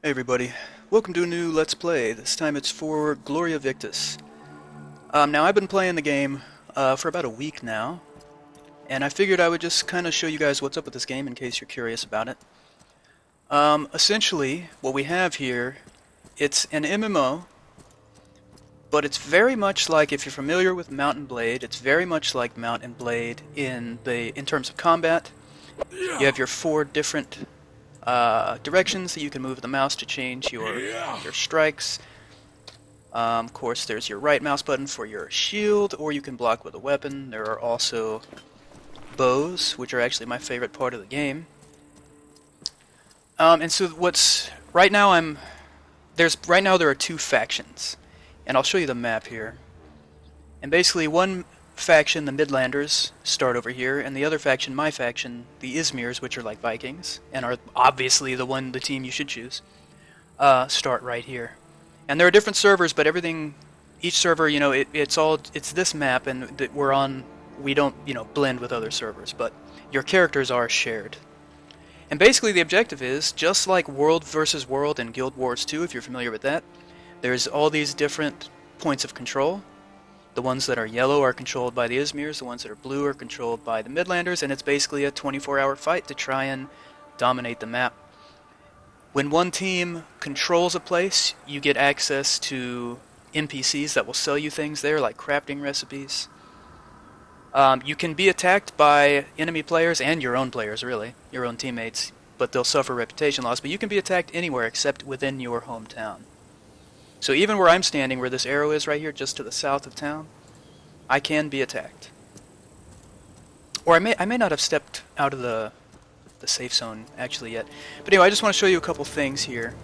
Hey everybody, welcome to a new Let's Play. This time it's for Gloria Victis. Now I've been playing the game for about a week now, and I figured I would just kind of show you guys what's up with this game in case you're curious about it. Essentially, what we have here, it's an MMO, but it's very much like, if you're familiar with Mount and Blade, it's very much like Mount and Blade in terms of combat. You have your four different directions that you can move the mouse to change your strikes. Of course, there's your right mouse button for your shield, or you can block with a weapon. There are also bows, which are actually my favorite part of the game. And so right now there are two factions, and I'll show you the map here. And basically, one faction, the Midlanders, start over here, and the other faction, my faction, the Izmirs, which are like Vikings, and are obviously the team you should choose, start right here. And there are different servers, but each server, it's this map, and we don't, blend with other servers, but your characters are shared. And basically the objective is, just like World versus World and Guild Wars 2, if you're familiar with that, there's all these different points of control. The ones that are yellow are controlled by the Izmirs, the ones that are blue are controlled by the Midlanders, and it's basically a 24-hour fight to try and dominate the map. When one team controls a place, you get access to NPCs that will sell you things there, like crafting recipes. You can be attacked by enemy players, and your own players, really, your own teammates, but they'll suffer reputation loss, but you can be attacked anywhere except within your hometown. So even where I'm standing, where this arrow is right here, just to the south of town, I can be attacked. Or I may not have stepped out of the safe zone actually yet. But anyway, I just want to show you a couple things here.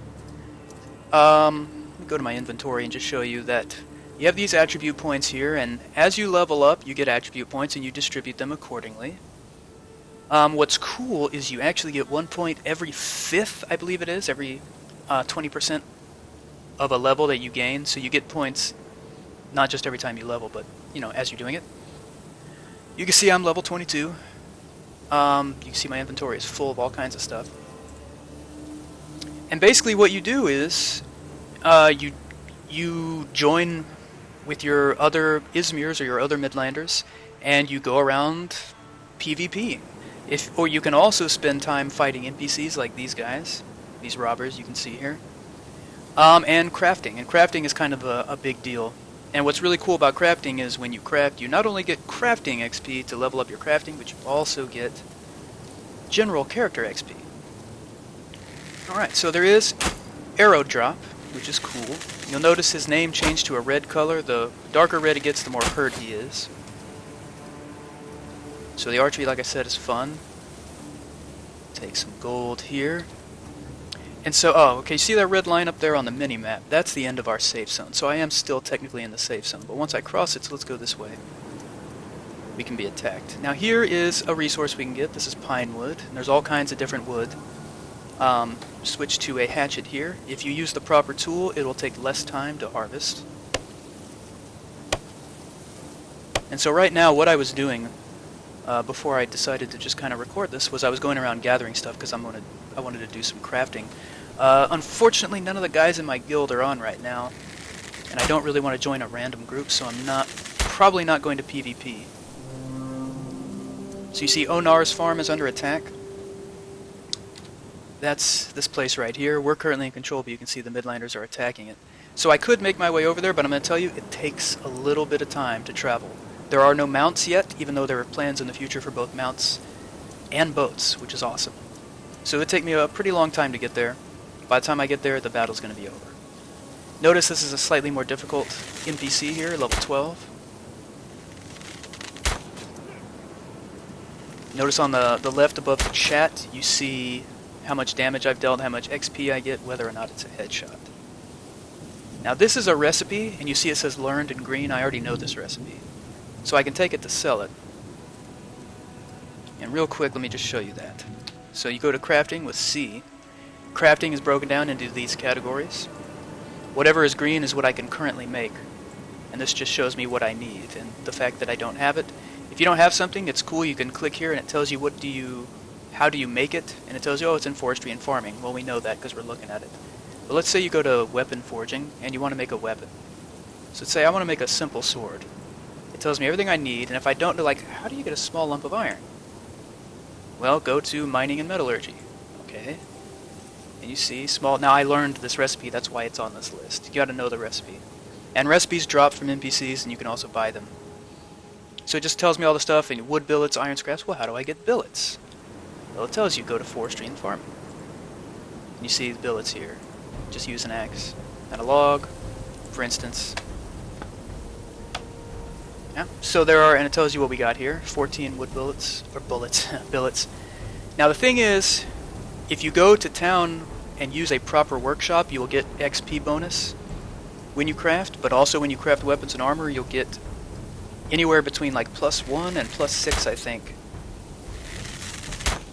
Let me go to my inventory and just show you that you have these attribute points here, and as you level up, you get attribute points and you distribute them accordingly. What's cool is you actually get 1 point every fifth, I believe it is, every 20% of a level that you gain, so you get points not just every time you level, but as you're doing it. You can see I'm level 22. You can see my inventory is full of all kinds of stuff. And basically what you do is you join with your other Izmirs or your other Midlanders, and you go around PvP. Or you can also spend time fighting NPCs like these guys, these robbers you can see here. And crafting. And crafting is kind of a big deal. And what's really cool about crafting is when you craft, you not only get crafting XP to level up your crafting, but you also get general character XP. Alright, so there is arrow drop, which is cool. You'll notice his name changed to a red color. The darker red it gets, the more hurt he is. So the archery, like I said, is fun. Take some gold here. And so, okay, you see that red line up there on the mini-map? That's the end of our safe zone. So I am still technically in the safe zone, but once I cross it, so let's go this way. We can be attacked. Now here is a resource we can get. This is pine wood, and there's all kinds of different wood. Switch to a hatchet here. If you use the proper tool, it will take less time to harvest. And so right now, what I was doing before I decided to just kind of record this was I was going around gathering stuff because I wanted to do some crafting. Unfortunately, none of the guys in my guild are on right now, and I don't really want to join a random group, so I'm probably not going to PvP. So you see Onar's farm is under attack. That's this place right here. We're currently in control, but you can see the Midlanders are attacking it. So I could make my way over there, but I'm going to tell you, it takes a little bit of time to travel. There are no mounts yet, even though there are plans in the future for both mounts and boats, which is awesome. So it would take me a pretty long time to get there. By the time I get there, the battle's going to be over. Notice this is a slightly more difficult NPC here, level 12. Notice on the left above the chat, you see how much damage I've dealt, how much XP I get, whether or not it's a headshot. Now this is a recipe, and you see it says learned in green. I already know this recipe. So I can take it to sell it. And real quick, let me just show you that. So you go to crafting with C. Crafting is broken down into these categories. Whatever is green is what I can currently make. And this just shows me what I need. And the fact that I don't have it. If you don't have something, it's cool. You can click here and it tells you how do you make it. And it tells you, oh, it's in forestry and farming. Well, we know that because we're looking at it. But let's say you go to weapon forging and you want to make a weapon. So let's say I want to make a simple sword. It tells me everything I need, and if I don't know, like, how do you get a small lump of iron? Well, go to mining and metallurgy. Okay. And you see small. Now I learned this recipe, that's why it's on this list. You gotta know the recipe. And recipes drop from NPCs, and you can also buy them. So it just tells me all the stuff, and wood billets, iron scraps. Well, how do I get billets? Well, it tells you go to forestry and farming. And you see the billets here. Just use an axe and a log, for instance. Yeah. So there are, and it tells you what we got here: 14 wood billets or bullets, billets. Now the thing is, if you go to town and use a proper workshop, you will get XP bonus when you craft. But also when you craft weapons and armor, you'll get anywhere between like +1 and +6, I think.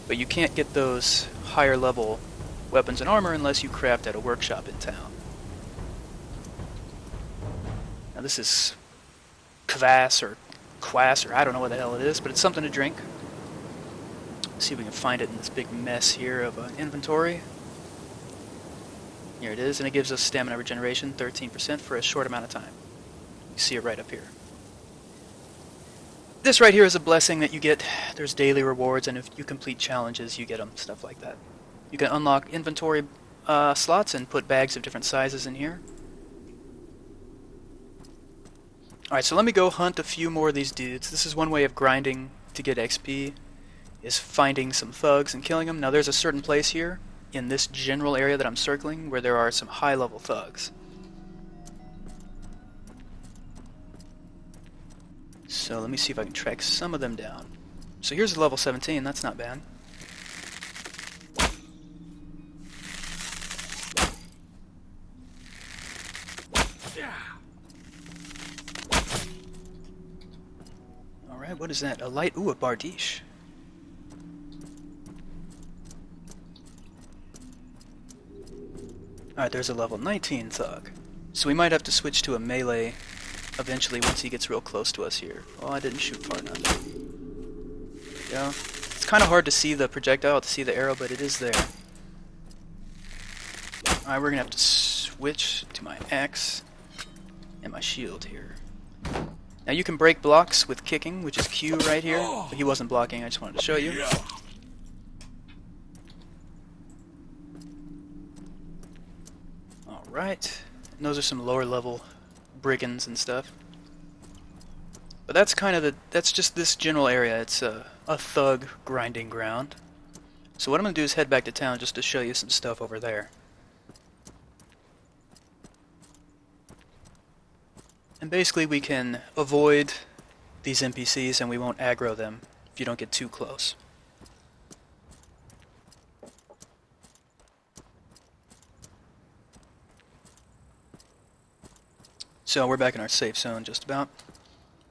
But you can't get those higher level weapons and armor unless you craft at a workshop in town. Now this is kvass or quass, or I don't know what the hell it is, but it's something to drink. Let's see if we can find it in this big mess here of an inventory. Here it is, and it gives us stamina regeneration, 13% for a short amount of time. You see it right up here. This right here is a blessing that you get. There's daily rewards, and if you complete challenges, you get them, stuff like that. You can unlock inventory slots and put bags of different sizes in here. Alright, so let me go hunt a few more of these dudes. This is one way of grinding to get XP, is finding some thugs and killing them. Now there's a certain place here, in this general area that I'm circling, where there are some high-level thugs. So let me see if I can track some of them down. So here's a level 17, that's not bad. Alright, what is that? A light, ooh, a bardiche. Alright, there's a level 19 thug. So we might have to switch to a melee eventually once he gets real close to us here. Oh, I didn't shoot far enough. There we go. It's kind of hard to see the projectile, to see the arrow, but it is there. Alright, we're going to have to switch to my axe and my shield here. Now you can break blocks with kicking, which is Q right here. But he wasn't blocking, I just wanted to show you. Alright, and those are some lower level brigands and stuff. But that's kind of that's just this general area. It's a thug grinding ground. So what I'm going to do is head back to town just to show you some stuff over there. And basically we can avoid these NPCs and we won't aggro them if you don't get too close. So we're back in our safe zone just about.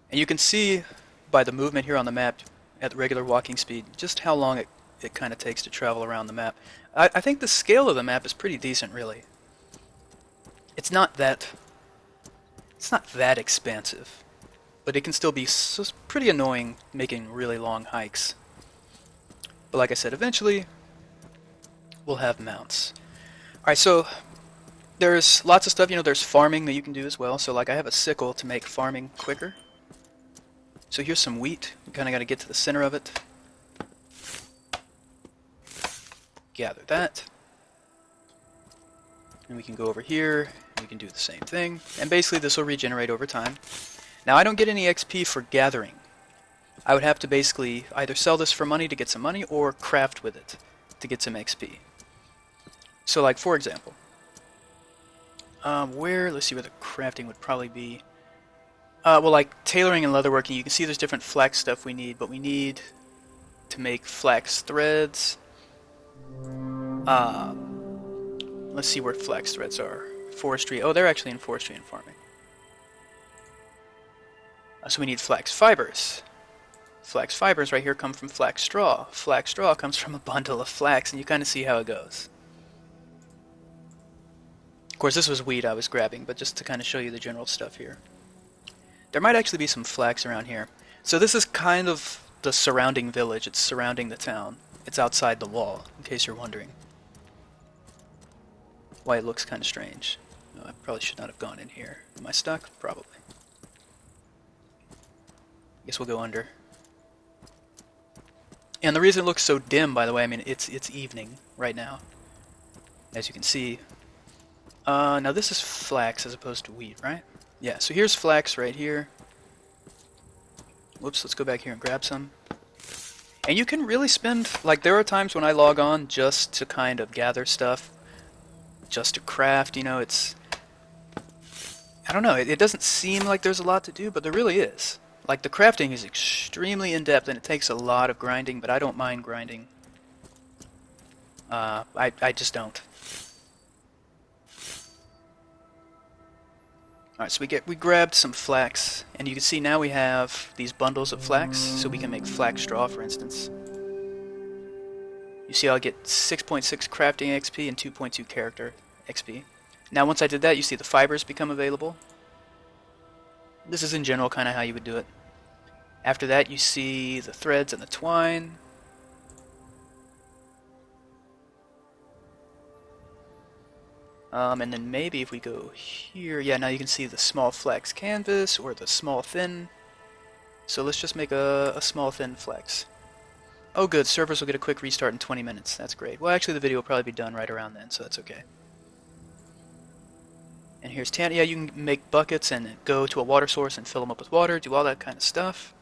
And you can see by the movement here on the map at the regular walking speed just how long it kind of takes to travel around the map. I think the scale of the map is pretty decent, really. It's not that expansive, but it can still be pretty annoying making really long hikes. But like I said, eventually we'll have mounts. Alright, so there's lots of stuff, there's farming that you can do as well. So like I have a sickle to make farming quicker. So here's some wheat. We kind of got to get to the center of it. Gather that. And we can go over here, and we can do the same thing. And basically this will regenerate over time. Now I don't get any XP for gathering. I would have to basically either sell this for money to get some money, or craft with it to get some XP. So like for example, let's see where the crafting would probably be. Well, like tailoring and leatherworking, you can see there's different flax stuff we need, but we need to make flax threads. Let's see where flax threads are. Forestry. Oh, they're actually in forestry and farming. So we need flax fibers. Flax fibers right here come from flax straw. Flax straw comes from a bundle of flax, and you kind of see how it goes. Of course, this was wheat I was grabbing, but just to kind of show you the general stuff here. There might actually be some flax around here. So this is kind of the surrounding village. It's surrounding the town. It's outside the wall, in case you're wondering. why it looks kind of strange. Oh, I probably should not have gone in here. Am I stuck? Probably. Guess we'll go under. And the reason it looks so dim, by the way, I mean, it's evening right now. As you can see. Now this is flax as opposed to wheat, right? Yeah, so here's flax right here. Whoops, let's go back here and grab some. And you can really spend, like, there are times when I log on just to kind of gather stuff, just to craft, you know, it's... I don't know, it doesn't seem like there's a lot to do, but there really is. Like, the crafting is extremely in-depth, and it takes a lot of grinding, but I don't mind grinding. I just don't. Alright, so we grabbed some flax, and you can see now we have these bundles of flax, so we can make flax straw, for instance. You see I'll get 6.6 crafting XP and 2.2 character XP. Now once I did that, you see the fibers become available. This is in general kind of how you would do it. After that, you see the threads and the twine. And then maybe if we go here, yeah, now you can see the small flex canvas or the small thin. So let's just make a small thin flex. Oh good, servers will get a quick restart in 20 minutes. That's great. Well, actually the video will probably be done right around then, so that's okay. And here's tan. Yeah, you can make buckets and go to a water source and fill them up with water, do all that kind of stuff.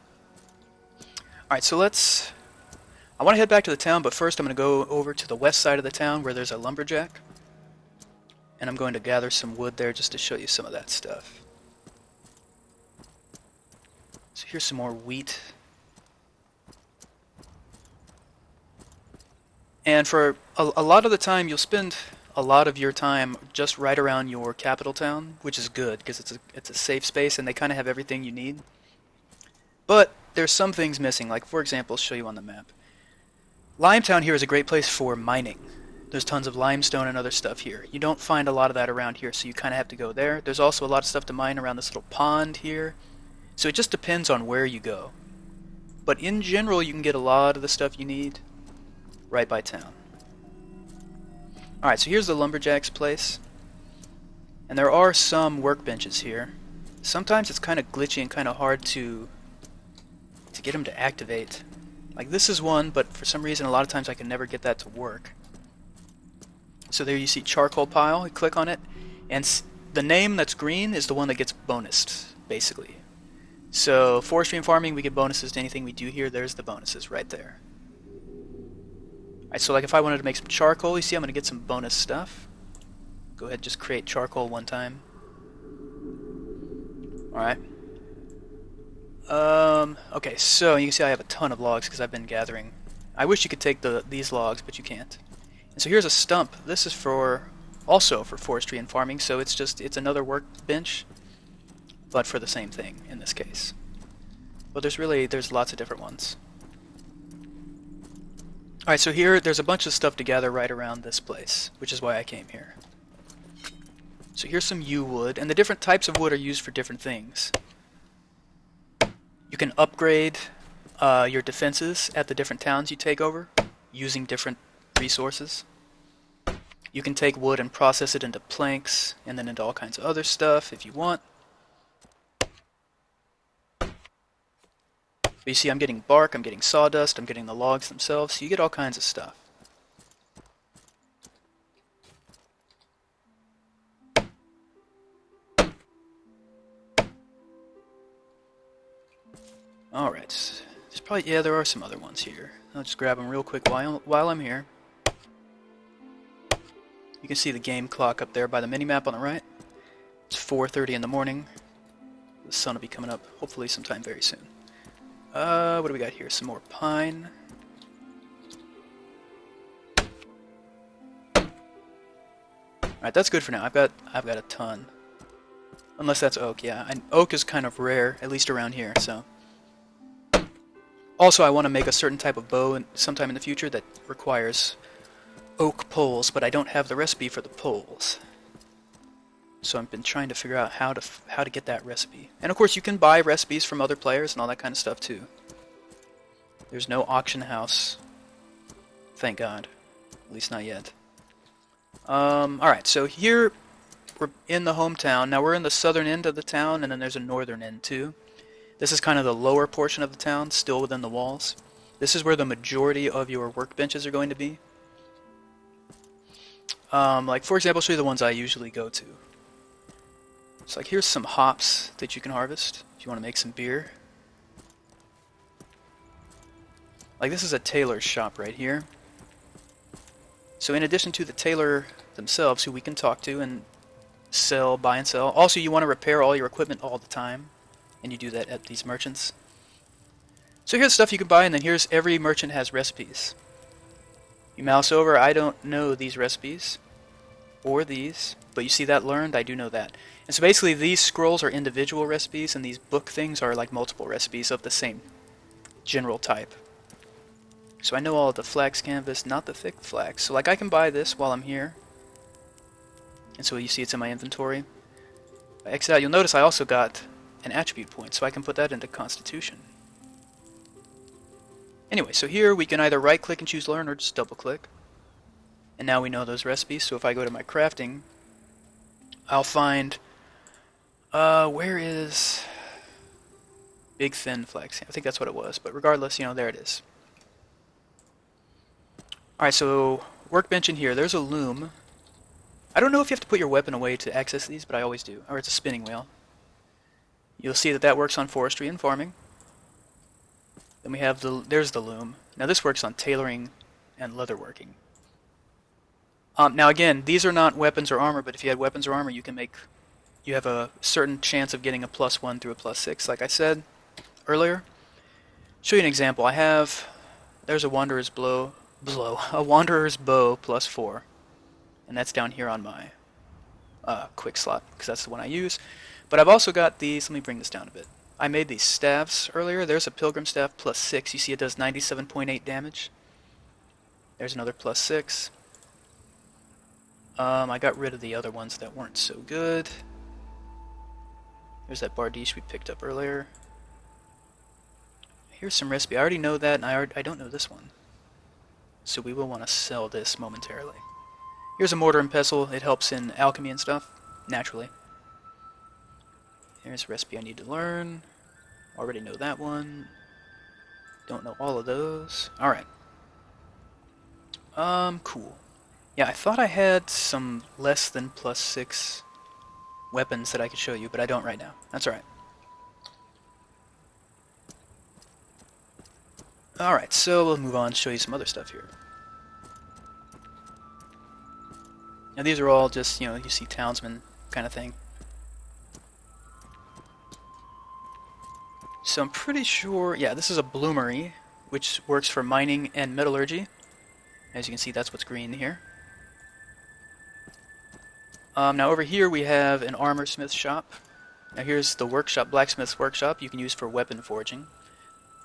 Alright, so I want to head back to the town, but first I'm going to go over to the west side of the town where there's a lumberjack. And I'm going to gather some wood there just to show you some of that stuff. So here's some more wheat. And for a lot of the time, you'll spend a lot of your time just right around your capital town, which is good because it's a safe space and they kind of have everything you need. But there's some things missing, like for example, I'll show you on the map. Limetown here is a great place for mining. There's tons of limestone and other stuff here. You don't find a lot of that around here, so you kind of have to go there. There's also a lot of stuff to mine around this little pond here. So it just depends on where you go. But in general, you can get a lot of the stuff you need right by town. Alright, so here's the lumberjack's place. And there are some workbenches here. Sometimes it's kind of glitchy and kind of hard to get them to activate. Like this is one, but for some reason a lot of times I can never get that to work. So there you see charcoal pile, you click on it, and the name that's green is the one that gets bonused, basically. So forestry and farming, we get bonuses to anything we do here. There's the bonuses right there. Alright, so like if I wanted to make some charcoal, you see I'm going to get some bonus stuff. Go ahead and just create charcoal one time. Alright. Okay, so you can see I have a ton of logs because I've been gathering. I wish you could take these logs, but you can't. And so here's a stump. This is also for forestry and farming, so it's another workbench, but for the same thing in this case. But there's lots of different ones. Alright, so here there's a bunch of stuff to gather right around this place, which is why I came here. So here's some yew wood, and the different types of wood are used for different things. You can upgrade your defenses at the different towns you take over using different resources. You can take wood and process it into planks and then into all kinds of other stuff if you want. But you see I'm getting bark, I'm getting sawdust, I'm getting the logs themselves, so you get all kinds of stuff. Alright, there are some other ones here. I'll just grab them real quick while I'm here. You can see the game clock up there by the minimap on the right. It's 4:30 in the morning. The sun will be coming up hopefully sometime very soon. What do we got here? Some more pine. Alright, that's good for now. I've got a ton. Unless that's oak, yeah. And oak is kind of rare, at least around here, so. Also, I want to make a certain type of bow sometime in the future that requires oak poles, but I don't have the recipe for the poles. So I've been trying to figure out how to get that recipe. And of course you can buy recipes from other players and all that kind of stuff too. There's no auction house. Thank God. At least not yet. Alright, so here we're in the hometown. Now we're in the southern end of the town, and then there's a northern end too. This is kind of the lower portion of the town, still within the walls. This is where the majority of your workbenches are going to be. Like, for example, I'll show you the ones I usually go to. So, like, here's some hops that you can harvest if you want to make some beer. Like, this is a tailor's shop right here. So in addition to the tailor themselves, who we can talk to and sell, buy and sell, also you want to repair all your equipment all the time, and you do that at these merchants. So here's stuff you can buy, and then here's every merchant has recipes. You mouse over, I don't know these recipes, or these, but you see that learned, I do know that. And so basically these scrolls are individual recipes, and these book things are like multiple recipes of the same general type. So I know all of the flax canvas, not the thick flax. So like I can buy this while I'm here. And so you see it's in my inventory. If I exit out, you'll notice I also got an attribute point, so I can put that into Constitution. Anyway, so here we can either right click and choose learn or just double click. And now we know those recipes, so if I go to my crafting, I'll find, where is big thin flax? I think that's what it was, but regardless, you know, there it is. Alright, so workbench in here, there's a loom. I don't know if you have to put your weapon away to access these, but I always do. Or it's a spinning wheel. You'll see that that works on forestry and farming. Then we have there's the loom. Now this works on tailoring and leatherworking. Now again, these are not weapons or armor, but if you had weapons or armor, you have a certain chance of getting a +1 through a +6, like I said earlier. Show you an example. There's a wanderer's a wanderer's bow +4, and that's down here on my quick slot, because that's the one I use. But I've also got these, let me bring this down a bit. I made these staffs earlier. There's a pilgrim staff +6. You see it does 97.8 damage. There's another +6. I got rid of the other ones that weren't so good. There's that bardiche we picked up earlier. Here's some recipe. I already know that, and I don't know this one. So we will want to sell this momentarily. Here's a mortar and pestle. It helps in alchemy and stuff, naturally. Here's a recipe I need to learn. Already know that one. Don't know all of those. Alright. Cool. Yeah, I thought I had some less than +6 weapons that I could show you, but I don't right now. That's alright. Alright, so we'll move on and show you some other stuff here. Now these are all just, you know, you see townsmen kind of thing. So I'm pretty sure, yeah, this is a bloomery, which works for mining and metallurgy. As you can see, that's what's green here. Now over here we have an armor smith shop. Now here's the workshop, blacksmith's workshop, you can use for weapon forging.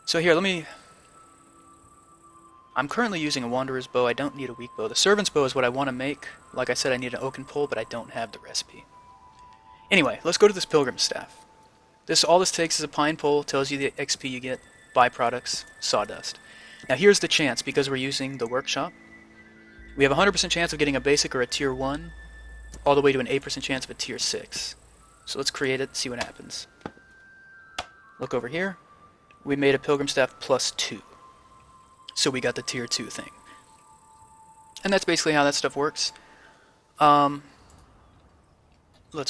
So here, I'm currently using a wanderer's bow. I don't need a weak bow. The servant's bow is what I want to make. Like I said, I need an oaken pole, but I don't have the recipe. Anyway, let's go to this pilgrim staff. All this takes is a pine pole, tells you the XP you get, byproducts, sawdust. Now here's the chance, because we're using the workshop. We have a 100% chance of getting a basic or a tier 1, all the way to an 8% chance of a tier 6. So let's create it, see what happens. Look over here. We made a pilgrim staff +2. So we got the tier 2 thing. And that's basically how that stuff works. Let's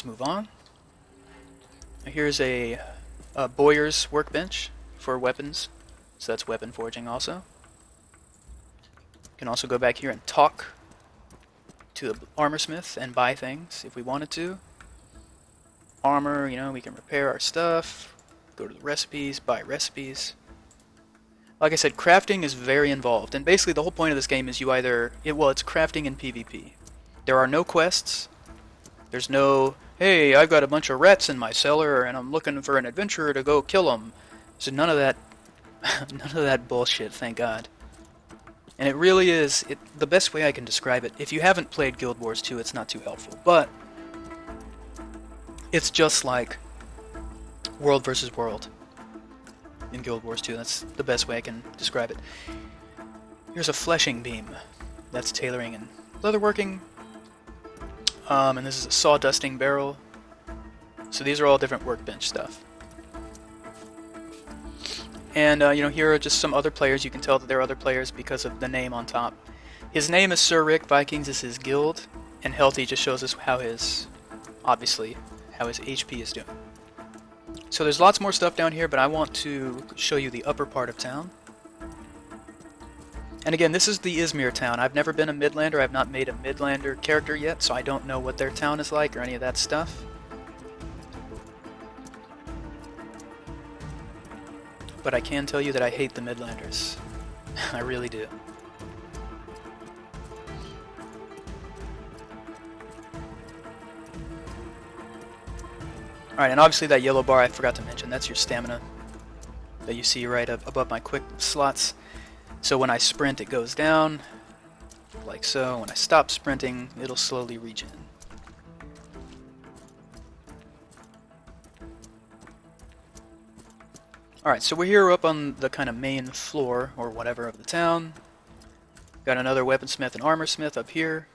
move on. Here's a bowyer's workbench for weapons. So that's weapon forging also. You can also go back here and talk to the armor smith and buy things if we wanted to. Armor, you know, we can repair our stuff. Go to the recipes, buy recipes. Like I said, crafting is very involved, and basically the whole point of this game is it's crafting and PvP. There are no quests. There's no, hey, I've got a bunch of rats in my cellar and I'm looking for an adventurer to go kill them. So none of that, none of that bullshit, thank God. And it really is, the best way I can describe it, if you haven't played Guild Wars 2, it's not too helpful, but it's just like World versus World in Guild Wars 2. That's the best way I can describe it. Here's a fleshing beam. That's tailoring and leatherworking. And this is a sawdusting barrel. So these are all different workbench stuff. And, you know, here are just some other players. You can tell that they're other players because of the name on top. His name is Sir Rick. Vikings is his guild. And Healthy just shows us how his, obviously, how his HP is doing. So there's lots more stuff down here, but I want to show you the upper part of town. And again, this is the Izmir town. I've never been a Midlander. I've not made a Midlander character yet, so I don't know what their town is like or any of that stuff. But I can tell you that I hate the Midlanders. I really do. Alright, and obviously that yellow bar I forgot to mention, that's your stamina that you see right up above my quick slots. So when I sprint, it goes down, like so. When I stop sprinting, it'll slowly regen. Alright, so we're here up on the kind of main floor, or whatever, of the town. Got another weaponsmith and armorsmith up here.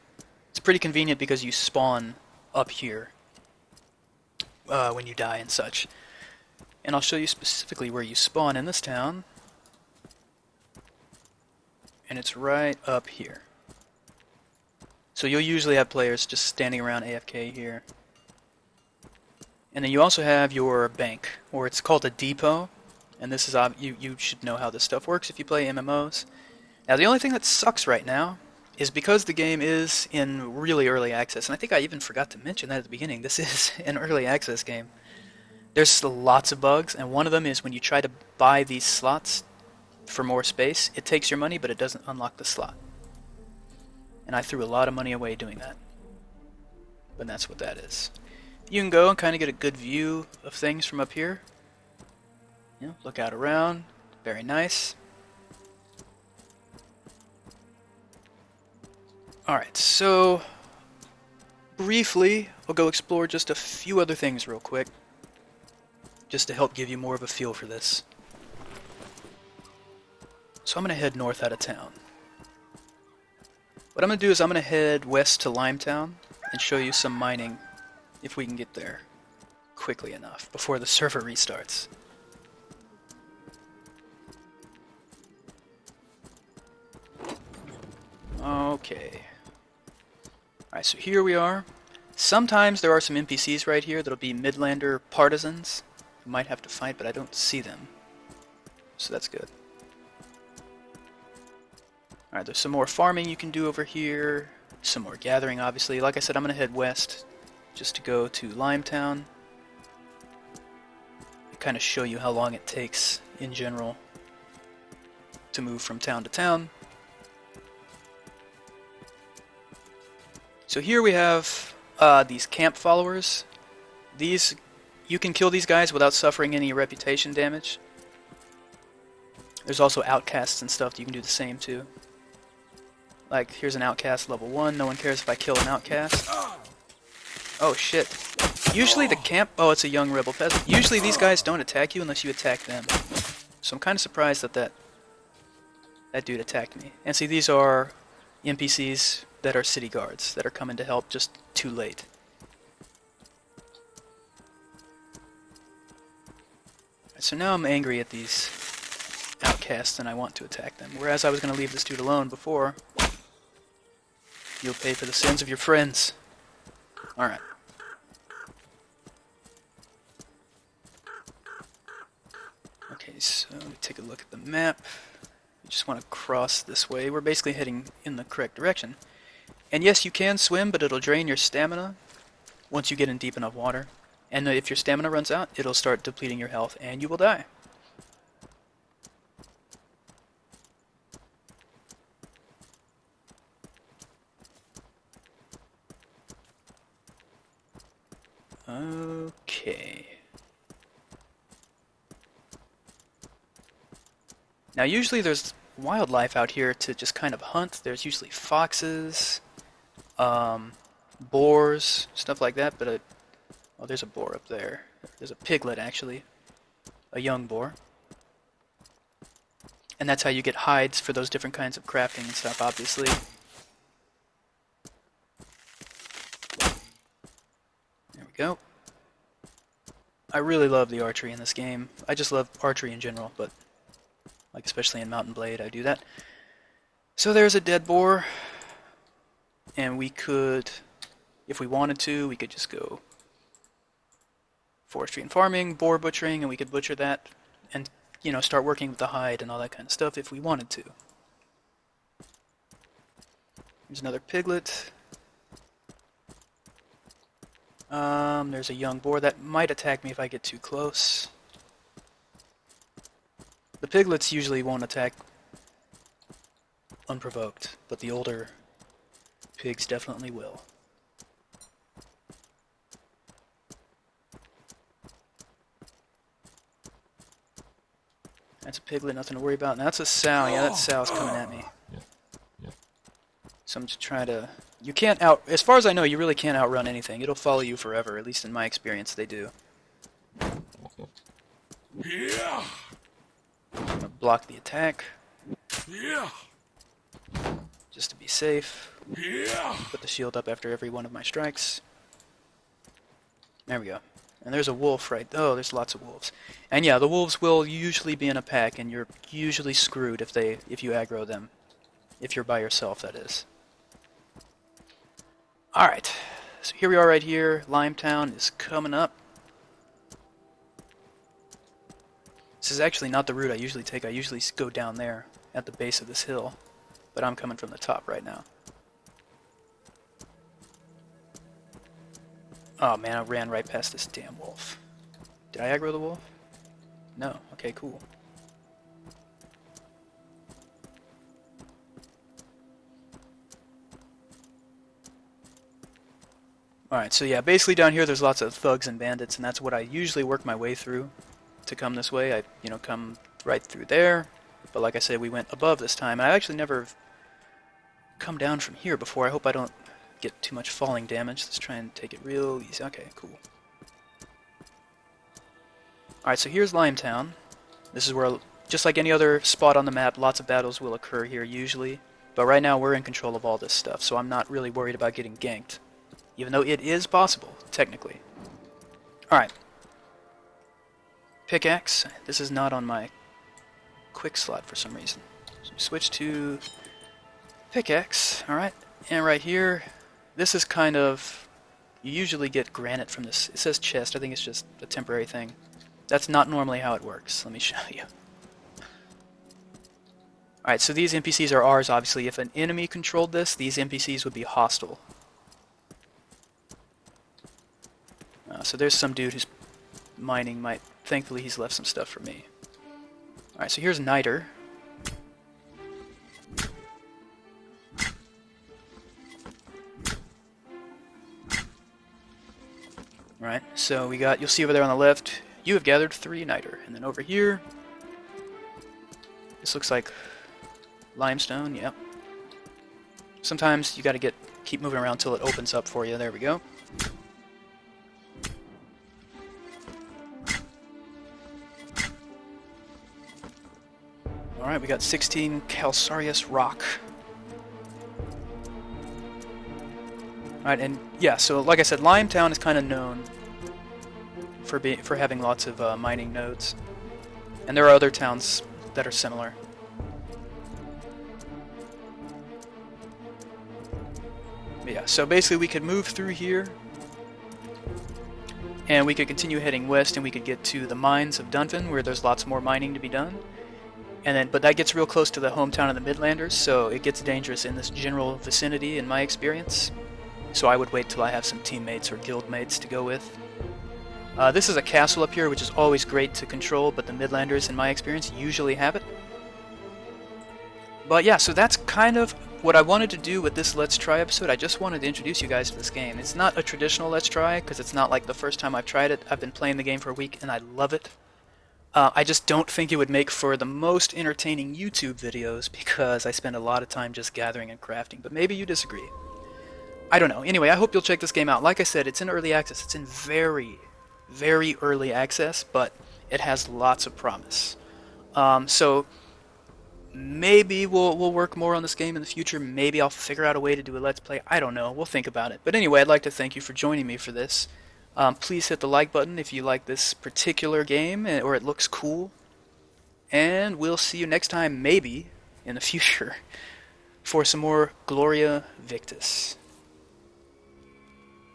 It's pretty convenient because you spawn up here when you die and such. And I'll show you specifically where you spawn in this town. And it's right up here. So you'll usually have players just standing around AFK here. And then you also have your bank, or it's called a depot. And this is you should know how this stuff works if you play MMOs. Now the only thing that sucks right now is because the game is in really early access, and I think I even forgot to mention that at the beginning, this is an early access game. There's lots of bugs, and one of them is when you try to buy these slots for more space, it takes your money, but it doesn't unlock the slot. And I threw a lot of money away doing that. But that's what that is. You can go and kind of get a good view of things from up here. You know, look out around. Very nice. Alright, so briefly, we'll go explore just a few other things real quick, just to help give you more of a feel for this. So I'm going to head north out of town. What I'm going to do is I'm going to head west to Limetown and show you some mining, if we can get there quickly enough before the server restarts. Okay. Alright, so here we are. Sometimes there are some NPCs right here that'll be Midlander partisans. You might have to fight, but I don't see them. So that's good. Alright, there's some more farming you can do over here. Some more gathering, obviously. Like I said, I'm going to head west just to go to Limetown. Kind of show you how long it takes in general to move from town to town. So here we have these camp followers. These, you can kill these guys without suffering any reputation damage. There's also outcasts and stuff that you can do the same too. Like, here's an outcast level 1. No one cares if I kill an outcast. Oh shit. Usually the camp... Oh, it's a young rebel peasant. Usually these guys don't attack you unless you attack them. So I'm kind of surprised that that dude attacked me. And see, these are NPCs that are city guards that are coming to help just too late. So now I'm angry at these outcasts and I want to attack them. Whereas I was going to leave this dude alone before. You'll pay for the sins of your friends. Alright. Okay, so let me take a look at the map. We just want to cross this way. We're basically heading in the correct direction. And yes, you can swim, but it'll drain your stamina once you get in deep enough water. And if your stamina runs out, it'll start depleting your health, and you will die. Okay. Now usually there's wildlife out here to just kind of hunt. There's usually foxes, boars, stuff like that, but oh, there's a boar up there. There's a piglet, actually. A young boar. And that's how you get hides for those different kinds of crafting and stuff, obviously. There we go. I really love the archery in this game. I just love archery in general, but like especially in Mountain Blade, I do that. So there's a dead boar, and we could, if we wanted to, we could just go forestry and farming, boar butchering, and we could butcher that and, you know, start working with the hide and all that kind of stuff if we wanted to. There's another piglet. There's a young boar that might attack me if I get too close. The piglets usually won't attack unprovoked, but the older pigs definitely will. That's a piglet, nothing to worry about. And that's a sow. Yeah, that sow's coming at me. So I'm just trying to... You can't out... As far as I know, you really can't outrun anything. It'll follow you forever. At least in my experience, they do. Yeah. I'm gonna block the attack. Yeah. Just to be safe. Yeah. Put the shield up after every one of my strikes. There we go. And there's a wolf right... Oh, there's lots of wolves. And yeah, the wolves will usually be in a pack, and you're usually screwed if you aggro them. If you're by yourself, that is. Alright, so here we are right here. Limetown is coming up. This is actually not the route I usually take. I usually go down there at the base of this hill. But I'm coming from the top right now. Oh man, I ran right past this damn wolf. Did I aggro the wolf? No. Okay, cool. Alright, so yeah, basically down here there's lots of thugs and bandits, and that's what I usually work my way through to come this way. I, you know, come right through there, but like I said, we went above this time, and I actually never come down from here before. I hope I don't get too much falling damage. Let's try and take it real easy. Okay, cool. Alright, so here's Limetown. This is where, just like any other spot on the map, lots of battles will occur here usually, but right now we're in control of all this stuff, so I'm not really worried about getting ganked. Even though it is possible, technically. Alright. Pickaxe. This is not on my quick slot for some reason. So switch to pickaxe. Alright. And right here, this is kind of... You usually get granite from this. It says chest. I think it's just a temporary thing. That's not normally how it works. Let me show you. Alright, so these NPCs are ours, obviously. If an enemy controlled this, these NPCs would be hostile. So there's some dude who's mining. Thankfully, he's left some stuff for me. Alright, so here's Niter. Alright, so we got, you'll see over there on the left, you have gathered 3 Niter. And then over here, this looks like limestone, yep. Sometimes you gotta keep moving around till it opens up for you. There we go. Alright, we got 16 calcareous rock. Alright, and yeah, so like I said, Limetown is kind of known for having lots of mining nodes. And there are other towns that are similar. But yeah, so basically we could move through here, and we could continue heading west, and we could get to the mines of Dunfin, where there's lots more mining to be done. And then, but that gets real close to the hometown of the Midlanders, so it gets dangerous in this general vicinity, in my experience. So I would wait till I have some teammates or guildmates to go with. This is a castle up here, which is always great to control, but the Midlanders, in my experience, usually have it. But yeah, so that's kind of what I wanted to do with this Let's Try episode. I just wanted to introduce you guys to this game. It's not a traditional Let's Try, because it's not like the first time I've tried it. I've been playing the game for a week, and I love it. I just don't think it would make for the most entertaining YouTube videos, because I spend a lot of time just gathering and crafting, but maybe you disagree. I don't know. Anyway, I hope you'll check this game out. Like I said, it's in early access. It's in very, very early access, but it has lots of promise. So maybe we'll work more on this game in the future. Maybe I'll figure out a way to do a Let's Play. I don't know. We'll think about it. But anyway, I'd like to thank you for joining me for this. Please hit the like button if you like this particular game or it looks cool. And we'll see you next time, maybe, in the future, for some more Gloria Victis.